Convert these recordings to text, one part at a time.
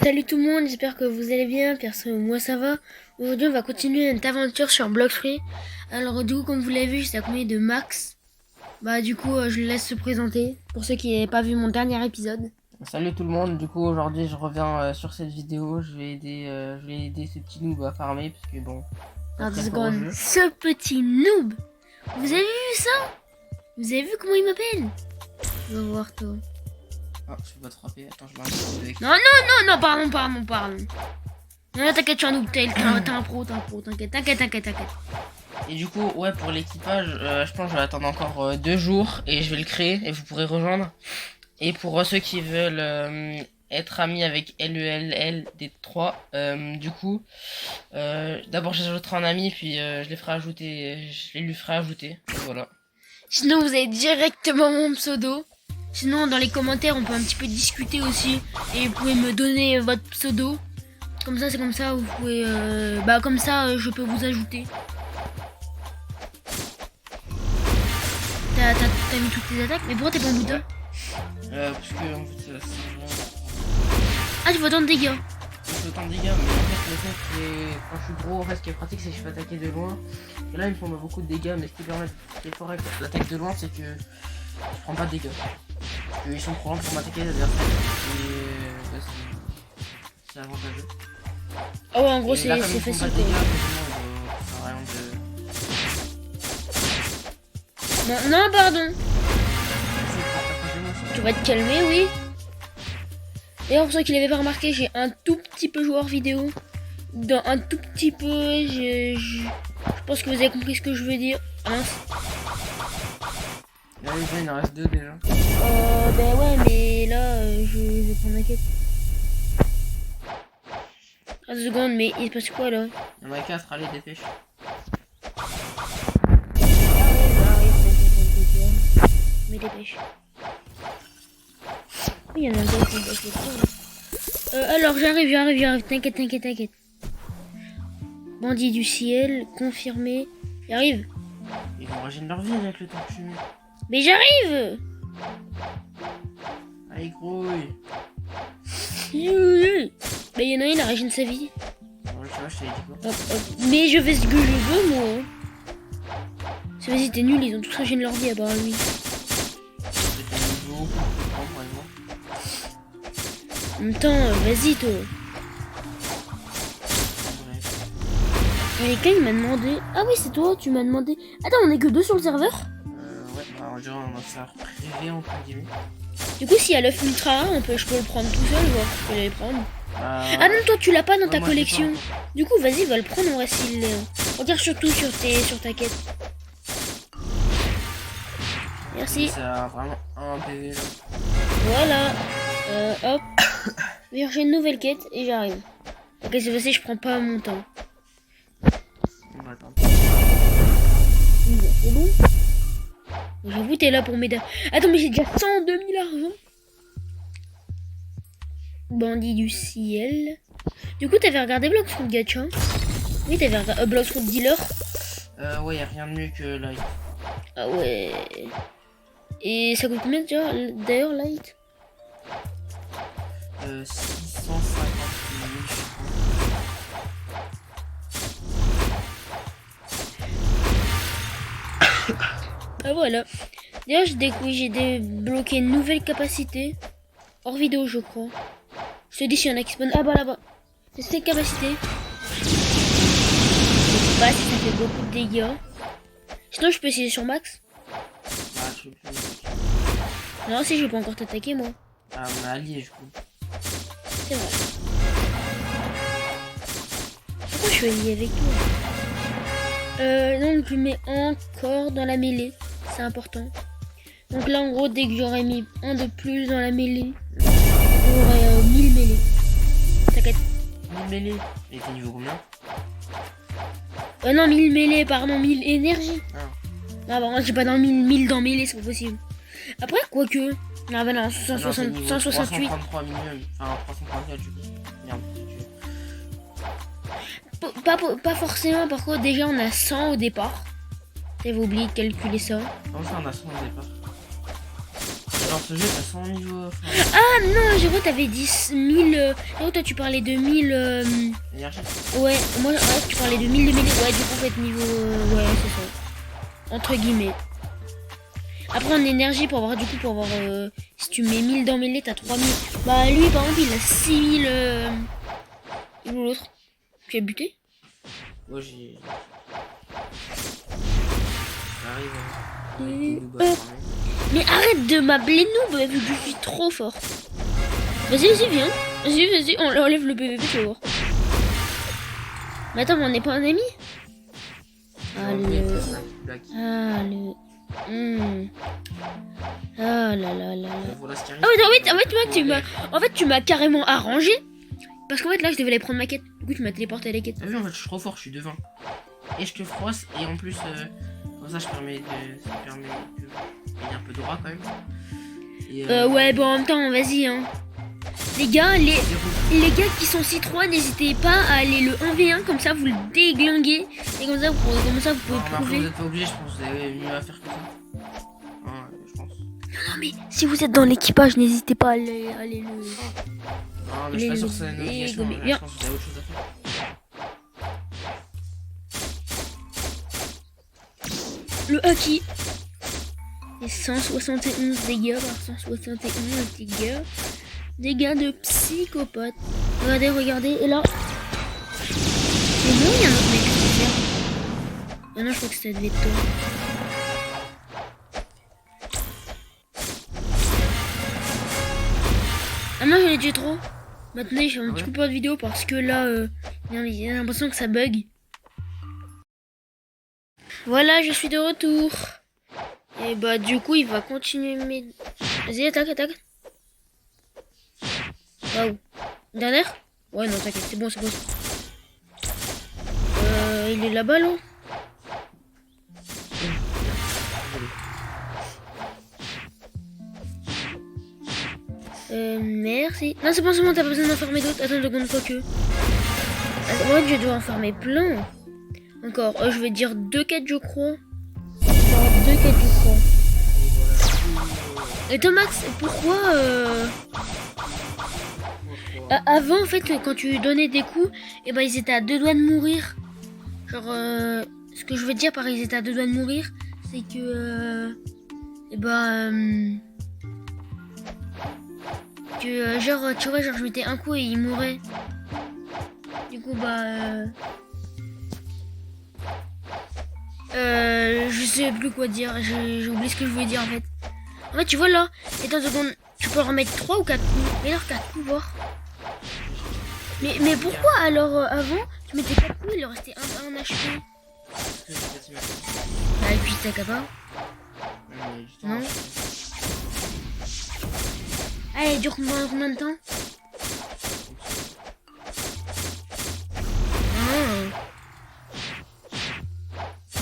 Salut tout le monde, j'espère que vous allez bien, perso moi ça va. Aujourd'hui on va continuer notre aventure sur Bloxfree. Alors du coup comme vous l'avez vu, j'étais accompagné de Max. Bah du coup je le laisse se présenter pour ceux qui n'avaient pas vu mon dernier épisode. Salut tout le monde, du coup aujourd'hui je reviens sur cette vidéo, je vais aider ce petit noob à farmer parce que bon... Alors 2 très fort au secondes, jeu. ce petit noob, vous avez vu ça? Vous avez vu comment il m'appelle? On va voir toi. Oh, je vais pas te frapper, attends je m'arrête avec... Non, pardon. Non t'inquiète, je suis un noob, t'es un pro, t'inquiète. Et du coup ouais pour l'équipage, je pense que je vais attendre encore 2 jours et je vais le créer et vous pourrez rejoindre. Et pour ceux qui veulent être amis avec LELLD3, du coup, d'abord j'ajouterai un ami puis je les lui ferai ajouter, et voilà. Sinon vous avez directement mon pseudo. Sinon dans les commentaires on peut un petit peu discuter aussi. Et vous pouvez me donner votre pseudo. Comme ça c'est comme ça vous pouvez... comme ça je peux vous ajouter. T'as mis toutes tes attaques. Mais pourquoi t'es pas en Bouddha? Parce que en fait c'est vraiment... Ah tu vois tant de dégâts. C'est autant de dégâts, mais en fait le fait que quand je suis gros, en fait ce qui est pratique c'est que je peux attaquer de loin. Et là ils me font beaucoup de dégâts, mais ce qui permet de fort avec l'attaque de loin c'est que je prends pas de dégâts. Parce qu'ils sont trop lents pour m'attaquer les adversaires. Et bah, c'est avantageux. Ah ouais en gros Et là, c'est comme ils font facile pas de quoi. dégâts, ça sert à rien de... Non pardon. Tu vas te calmer oui. D'ailleurs pour ceux qui l'avaient pas remarqué, j'ai un tout petit peu joueur vidéo. Dans un tout petit peu, je pense que vous avez compris ce que je veux dire. Mince. Là il en reste 2 déjà. Ben ouais, mais là, je vais prendre la quête. 2 secondes, mais il se passe quoi là? Il y en a 4, allez dépêche. Mais dépêche. Oui, il y en a d'autres qui doivent le prendre. Alors, j'arrive. T'inquiète. Bandit du ciel, confirmé. J'arrive. Ils vont régénérer leur vie avec le temps que je mets. Mais j'arrive! Allez grouille. Mais il y en a un, il a régéné sa vie. Ouais, tu vois, je t'avais dit quoi. Hop. Mais je fais ce que je veux, moi. C'est vas-y, t'es nul, ils ont tous régéné leur vie à part lui. C'était un niveau pour prendre par exemple. En même temps, vas-y, toi. Mais quelqu'un il m'a demandé. Ah oui, c'est toi, tu m'as demandé. Attends, on est que 2 sur le serveur? Ouais, alors déjà on va faire privé entre guillemets. Du coup, s'il y a l'œuf ultra rare, je peux le prendre tout seul, voir. Je peux le prendre. Ah non, toi, tu l'as pas dans ta collection. Du coup, vas-y, va le prendre, on va s'il regarde surtout sur ta quête. Merci. Ça a vraiment un PV là. Voilà. Hop. D'ailleurs, j'ai une nouvelle quête et j'arrive. Ok, c'est facile, je prends pas mon temps. On va attendre. C'est bon. J'avoue, t'es là pour m'aider. Attends, mais j'ai déjà 102 000 argent. Bandit du ciel. Du coup, t'avais regardé Bloxfruit Gacha? Oui, t'avais regardé Bloxfruit Dealer. Ouais, y'a rien de mieux que Light. Ah ouais. Et ça coûte combien d'ailleurs, Light? 650 000. Ah voilà. D'ailleurs, j'ai débloqué une nouvelle capacité. Hors vidéo, je crois. Je te dis s'il y en a qui spawn. Ah bah là-bas. C'est cette capacité. Je sais pas si ça fait beaucoup de dégâts. Sinon, je peux essayer sur Max. Ah, je sais plus. Non, si je vais pas encore t'attaquer, moi. Ah, on a allié, je crois. C'est vrai. Pourquoi je suis allié avec toi? Donc, je mets encore dans la mêlée. C'est important. Donc là, en gros, dès que j'aurai mis un de plus dans la mêlée, j'aurai 1000 mêlées. T'inquiète. 1000 mêlées. Et t'es niveau combien? Non, 1000 mêlées, pardon, 1000 énergie. Ah. Ah bah, j'ai pas dans 1000 dans mêlée, c'est pas possible. Après, quoique. Ah bah non, 168. 333 minimum. Enfin, 334 du coup. Merde. Pas forcément, par contre, déjà on a 100 au départ. J'avais oublié de calculer ça. Comment ça, on a 100 au départ? Dans ce jeu, t'as 100 niveaux. Ah non, j'ai cru que t'avais 10 000. Non, toi tu parlais de 1000. Énergie. Ouais, moi tu parlais de 1000 de mêlée. Ouais, du coup, en fait, niveau. Ouais, c'est ça. Entre guillemets. Après, en énergie, pour avoir si tu mets 1000 dans mêlée, t'as 3000. Bah, lui, par exemple, il a 6000. Et l'autre. Tu as buté? Moi, j'ai. Mais arrête de m'appeler noob vu que je suis trop fort. Vas-y, viens. Vas-y, on enlève le PVP, tu vas voir. Mais attends, mais on n'est pas un ami? Ah là là. Ah ouais, en fait, tu m'as carrément arrangé. Parce qu'en fait, là, je devais aller prendre ma quête. Du coup, tu m'as téléporté à la quête. T'as vu, en fait, je suis trop fort, je suis devant. Et je te froisse, et en plus, comme ça, ça permet de gagner un peu d'aura quand même. Et, ouais, bon, en même temps, vas-y, hein. Les gars, les gars qui sont C3, n'hésitez pas à aller le 1v1, comme ça, vous le déglinguez. Et comme ça, vous pouvez prouver. Vous n'êtes pas obligé, je pense que vous avez mieux à faire que ça. Je pense. Non, mais si vous êtes dans l'équipage, n'hésitez pas à aller le... Non, mais je suis pas sûr que c'est une obligation. Je pense que vous avez autre chose à faire. Le haki. Et 171 dégâts par 171 dégâts. Dégâts de psychopathe. Regardez. Et là... C'est bon, il y a un autre mec qui fait. Ah non, je crois que c'était Vector. Ah non, j'en ai tué trop. Maintenant, j'ai un petit coup de vidéo parce que là, j'ai l'impression que ça bug. Voilà, je suis de retour. Et bah, du coup, il va continuer mes... Vas-y, attaque. Waouh. Dernière? Ouais, non, t'inquiète, c'est bon. Il est là-bas, là. Merci. Non, c'est bon, t'as pas besoin d'en farmer d'autres. Attends 2 secondes, quoi que. En fait, je dois en farmer plein. Encore, je vais dire 2 quêtes, je crois. Et Thomas, pourquoi avant, en fait, quand tu donnais des coups, et ben ils étaient à 2 doigts de mourir. Genre, ce que je veux dire par ils étaient à 2 doigts de mourir, c'est que, genre, tu vois, genre je mettais un coup et il mourait. Du coup, je sais plus quoi dire, j'ai oublié ce que je voulais dire en fait. En fait, tu vois là, attends 2 secondes, tu peux en remettre 3 ou 4 coups. Mais alors 4 coups, voir. Mais pourquoi alors avant, tu mettais 4 coups, il leur restait un HP. Bah, et puis t'as qu'à pas. Non. Allez, dure combien de temps?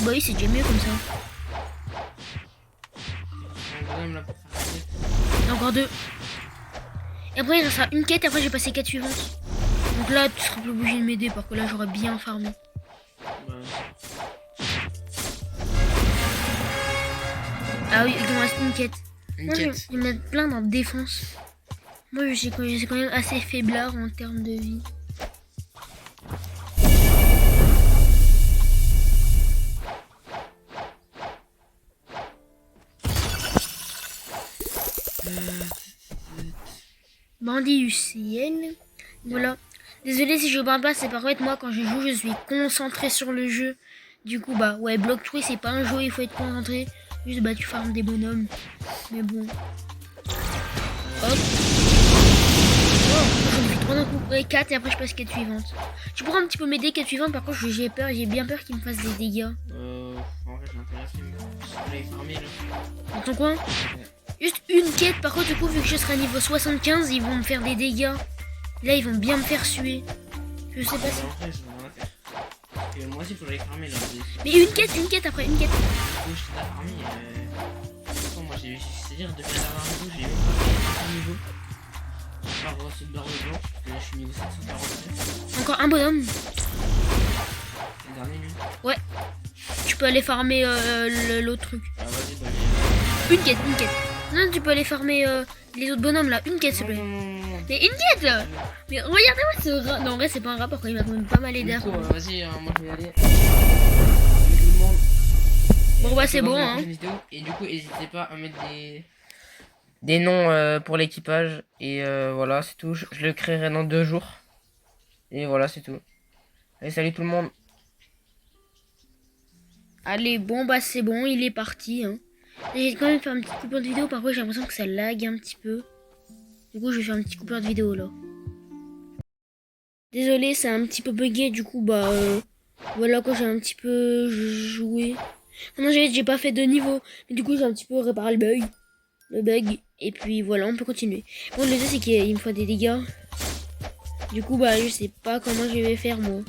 Bah oui, c'est déjà mieux comme ça. Encore 2. Et après il restera une quête, après j'ai passé 4 suivantes. Donc là tu seras plus obligé de m'aider parce que là j'aurais bien farmé. Ah oui, il me reste une quête. Moi je vais mettre plein dans défense. Moi je sais quand même assez faiblard en termes de vie. Bandit du ciel. Voilà. Désolé si je parle pas, c'est parfait. Moi quand je joue, je suis concentré sur le jeu. Du coup, bah ouais, Block Tree c'est pas un jeu, il faut être concentré. Juste bah tu farmes des bonhommes. Mais bon. Hop. Oh, je me fais 3 d'un coup. Ouais, 4 et après je passe 4 suivantes. Tu pourras un petit peu m'aider 4 suivantes, par contre j'ai peur, j'ai bien peur qu'il me fasse des dégâts. En fait, je m'intéresse, je vais farmer là. Dans ton coin? Juste une quête, par contre, du coup, vu que je serai à niveau 75, ils vont me faire des dégâts. Là, ils vont bien me faire suer. Je sais pas si... Moi aussi, il faut que j'aille farmer là. Mais une quête après, une quête. Du coup, je t'ai farmé. Moi, c'est-à-dire, depuis la dernière vidéo, j'ai même pas fait niveau. Par cette barre de blanc, parce que là, je suis niveau 749. Encore un bonhomme. C'est le dernier, lui. Ouais. Tu peux aller farmer l'autre truc. Ah, vas-y, bah, Une quête. Non, tu peux aller farmer les autres bonhommes là. Une quête, s'il te plaît. Non. Mais une quête là. Mais regardez-moi ce rat. Non, en vrai, c'est pas un rat, par contre, il m'a quand même pas mal aidé. Du coup, vas-y, moi je vais y aller. Salut tout le monde. Bon, bah, On se c'est voit bon, dans la hein. prochaine vidéo. Et du coup, n'hésitez pas à mettre des noms pour l'équipage. Et voilà, c'est tout. Je le créerai dans 2 jours. Et voilà, c'est tout. Allez, salut tout le monde. Allez, bon, bah, c'est bon, il est parti, hein. J'ai quand même fait un petit coupeur de vidéo. Parfois, j'ai l'impression que ça lag un petit peu. Du coup, je vais faire un petit coupeur de vidéo là. Désolé, c'est un petit peu bugué. Du coup, bah, voilà quoi, j'ai un petit peu joué. Non, j'ai pas fait de niveau. Mais du coup, j'ai un petit peu réparé le bug. Et puis voilà, on peut continuer. Bon, le truc, c'est qu'il me faut des dégâts. Du coup, bah, je sais pas comment je vais faire, moi.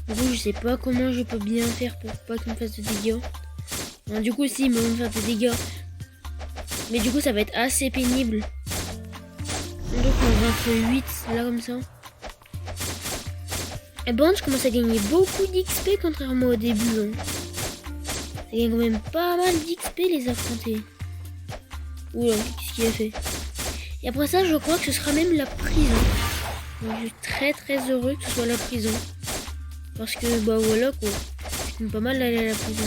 Du coup, je sais pas comment je peux bien faire pour pas qu'il me fasse de dégâts. Non, du coup, si, il me faire des dégâts. Mais du coup, ça va être assez pénible. Donc, on va faire 8, là, comme ça. Et bon, je commence à gagner beaucoup d'XP, contrairement au début. Hein. Ça gagne quand même pas mal d'XP, les affronter. Oula, qu'est-ce qu'il a fait? Et après ça, je crois que ce sera même la prison. Donc, je suis très très heureux que ce soit la prison. Parce que, bah voilà quoi. C'est pas mal d'aller à la prison.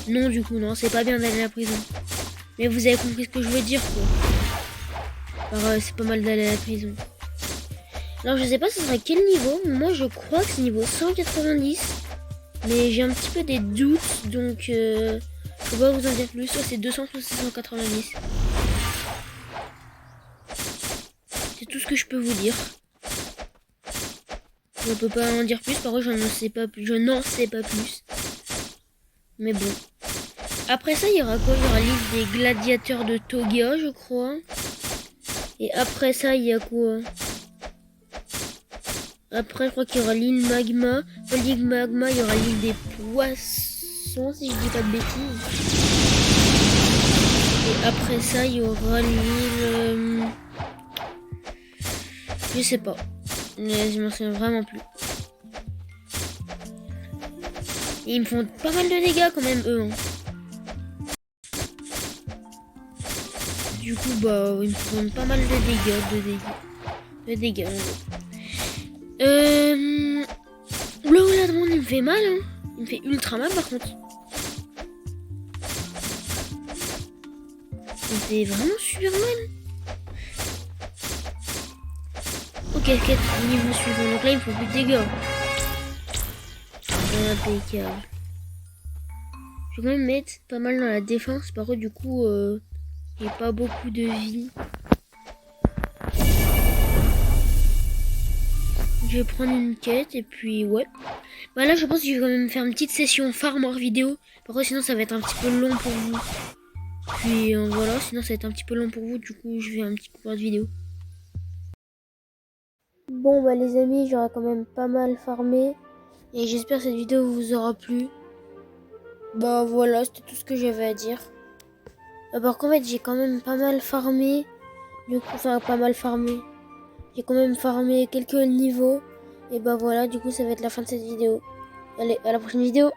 Non, du coup, non, c'est pas bien d'aller à la prison. Mais vous avez compris ce que je veux dire quoi. Alors, c'est pas mal d'aller à la prison. Alors, je sais pas ce sera quel niveau. Moi, je crois que c'est niveau 190. Mais j'ai un petit peu des doutes. Donc, je peux pas vous en dire plus. Soit c'est 200, soit c'est 190. C'est tout ce que je peux vous dire. Je ne peux pas en dire plus, par contre je n'en sais pas plus. Je n'en sais pas plus. Mais bon. Après ça, il y aura quoi? Il y aura l'île des gladiateurs de Togia, je crois. Et après ça, il y a quoi? Après, je crois qu'il y aura l'île magma. Pas l'île magma, il y aura l'île des poissons, si je dis pas de bêtises. Et après ça, il y aura l'île... Je sais pas. Mais je m'en souviens vraiment plus. Et ils me font pas mal de dégâts quand même, eux. Hein. Du coup, bah, ils me font pas mal de dégâts. De dégâts. Oula, le monde, il me fait mal. Hein. Il me fait ultra mal, par contre. Il me fait vraiment super mal. Ok, niveau suivant. Donc là, il me faut plus de dégâts. Impeccable. Je vais quand même mettre pas mal dans la défense. Par contre, du coup, j'ai pas beaucoup de vie. Je vais prendre une quête et puis ouais. Bah là, je pense que je vais quand même faire une petite session farm hors vidéo. Par contre, sinon, ça va être un petit peu long pour vous. Puis voilà, sinon, ça va être un petit peu long pour vous. Du coup, je fais un petit coup de vidéo. Bon, bah les amis, j'aurai quand même pas mal farmé. Et j'espère que cette vidéo vous aura plu. Bah voilà, c'était tout ce que j'avais à dire. Par contre, en fait, j'ai quand même pas mal farmé. Du coup, enfin, pas mal farmé. J'ai quand même farmé quelques niveaux. Et bah voilà, du coup, ça va être la fin de cette vidéo. Allez, à la prochaine vidéo.